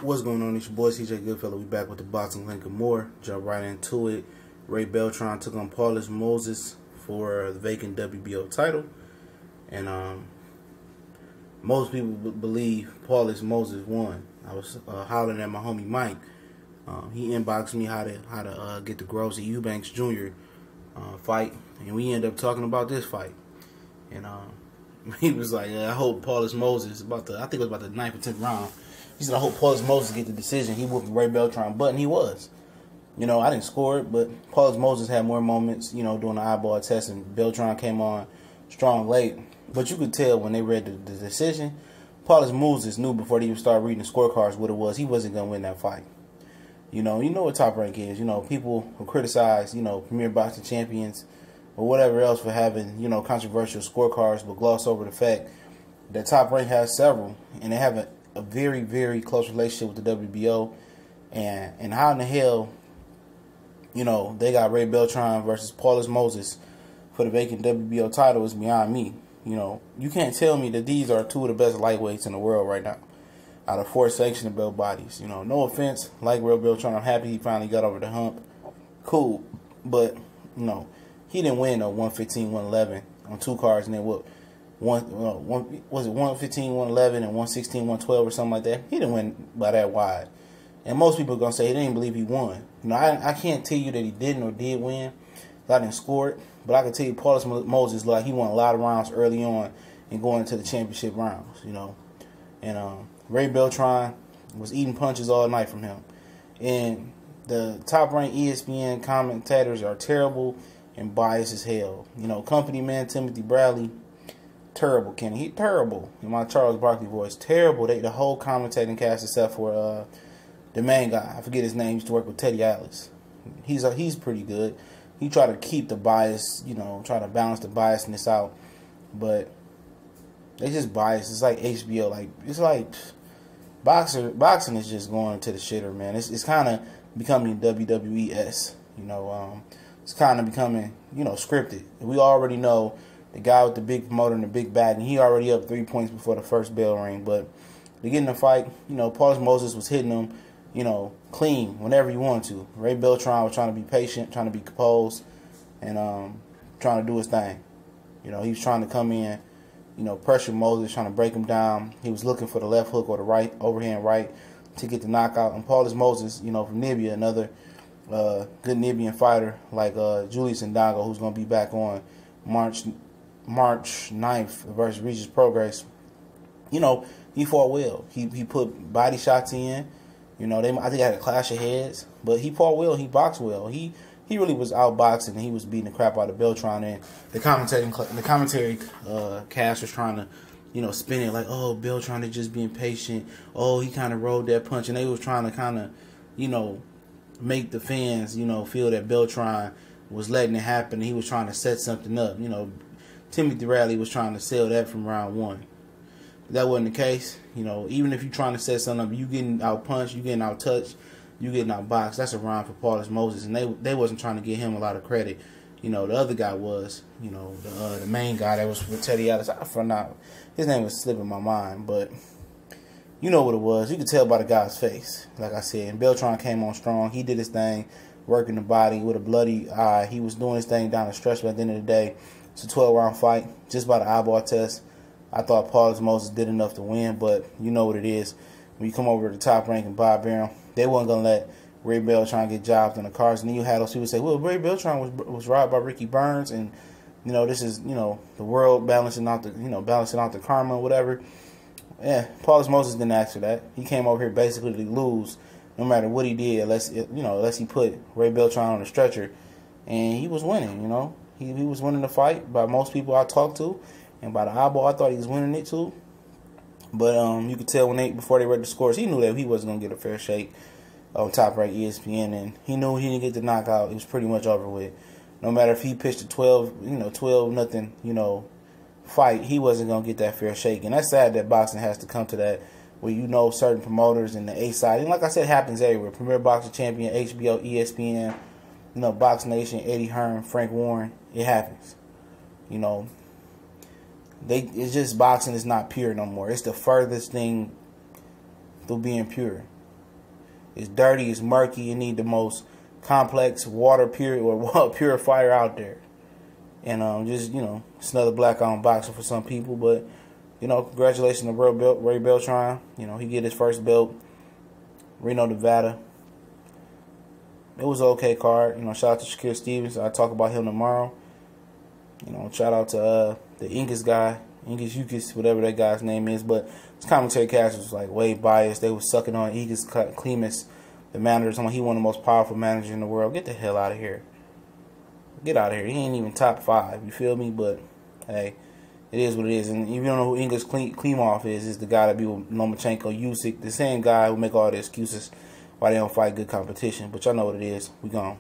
What's going on? It's your boy CJ Goodfellow. We back with the boxing link and more. Jump right into it. Beltran took on Paulus Moses for the vacant WBO title, and most people believe Paulus Moses won. I was hollering at my homie Mike. He inboxed me how to get the Groves Eubanks Jr. Fight, and we ended up talking about this fight. And he was like, "I hope Paulus Moses I think it was about the 9th or 10th round." He said, "I hope Paulus Moses get the decision." He whooped Beltran, but he was. I didn't score it, but Paulus Moses had more moments, doing the eyeball test, and Beltran came on strong late. But you could tell when they read the decision, Paulus Moses knew before they even started reading the scorecards what it was. He wasn't going to win that fight. You know what Top Rank is. People who criticize, Premier Boxing Champions or whatever else for having, controversial scorecards, but gloss over the fact that Top Rank has several, and they have a very, very close relationship with the WBO. And how in the hell, they got Beltran versus Paulus Moses for the vacant WBO title is beyond me. You can't tell me that these are two of the best lightweights in the world right now, out of 4 sanctioned belt bodies. No offense, like Beltran, I'm happy he finally got over the hump. Cool, but he didn't win 115, 111 on 2 cards, and then what? Was it 115, 111 and 116, 112 or something like that? He didn't win by that wide. And most people are going to say he didn't believe he won. I can't tell you that he didn't or did win. I didn't score it. But I can tell you Paulus Moses, he won a lot of rounds early on and going into the championship rounds, And Beltran was eating punches all night from him. And the top-ranked ESPN commentators are terrible and biased as hell. Company man Timothy Bradley, terrible, Kenny. He terrible. In my Charles Barkley voice, terrible. The whole commentating cast except for the main guy. I forget his name. He used to work with Teddy Atlas. He's pretty good. He tried to keep the bias, try to balance the biasness out, but they just biased. It's like HBO. It's like boxing is just going to the shitter, man. It's kind of becoming WWE-esque. It's kind of becoming scripted. We already know the guy with the big promoter and the big bag, and he already up 3 points before the first bell ring. But to get in the fight, Paulus Moses was hitting him, clean whenever he wanted to. Beltran was trying to be patient, trying to be composed, and trying to do his thing. He was trying to come in, pressure Moses, trying to break him down. He was looking for the left hook or the right overhand right to get the knockout. And Paulus Moses, from Libya, another good Libyan fighter like Julius Ndongo, who's going to be back on March 9th versus Regis Progress. He fought well. He put body shots in. I think they had a clash of heads, but he fought well. He boxed well. He really was outboxing, and he was beating the crap out of Beltran. And the commentary cast was trying to, spin it like, oh, Beltran is just being patient. Oh, he kind of rolled that punch, and they was trying to kind of, make the fans, feel that Beltran was letting it happen. And he was trying to set something up. Timothy Bradley was trying to sell that from round 1. That wasn't the case. Even if you're trying to set something up, you getting out punched, you getting out touched, you getting out boxed. That's a round for Paulus Moses, and they wasn't trying to give him a lot of credit. The other guy was, the main guy that was with Teddy Atlas. I forgot his name was slipping my mind, but you know what it was. You could tell by the guy's face. Like I said, and Beltran came on strong. He did his thing, working the body with a bloody eye. He was doing his thing down the stretch, but at the end of the day, it's a 12-round fight, just by the eyeball test. I thought Paulus Moses did enough to win, but you know what it is. When you come over to the Top Rank and Bob Barron, they wasn't going to let Beltran get jobbed on the cards. And then you had those people say, well, Beltran was robbed by Ricky Burns, and, this is, the world balancing out the karma or whatever. Yeah, Paulus Moses didn't ask for that. He came over here basically to lose no matter what he did, unless he put Beltran on the stretcher, and he was winning, He was winning the fight by most people I talked to. And by the eyeball, I thought he was winning it too. But you could tell before they read the scores, he knew that he wasn't going to get a fair shake on Top Rank ESPN. And he knew he didn't get the knockout. It was pretty much over with. No matter if he pitched a 12-0, fight, he wasn't going to get that fair shake. And that's sad that boxing has to come to that, where certain promoters in the A side. And like I said, it happens everywhere. Premier Boxing Champion, HBO, ESPN, Box Nation, Eddie Hearn, Frank Warren. It happens. It's just boxing is not pure no more. It's the furthest thing through being pure. It's dirty, it's murky. You need the most complex water purifier out there. And just, it's another black-owned boxer for some people. But, congratulations to Ray Beltran. He get his first belt, Reno, Nevada. It was an okay card. Shout out to Shakur Stevens. I'll talk about him tomorrow. Shout out to the Ingus guy, Ingus, whatever that guy's name is. But his commentary cast was like way biased. They was sucking on Ingus Clemus, the manager. He one of the most powerful managers in the world. Get the hell out of here. Get out of here. He ain't even top 5. You feel me? But hey, it is what it is. And if you don't know who Ingus Klimov is the guy that be with Lomachenko, Usyk, the same guy who make all the excuses why they don't fight good competition. But y'all know what it is. We gone.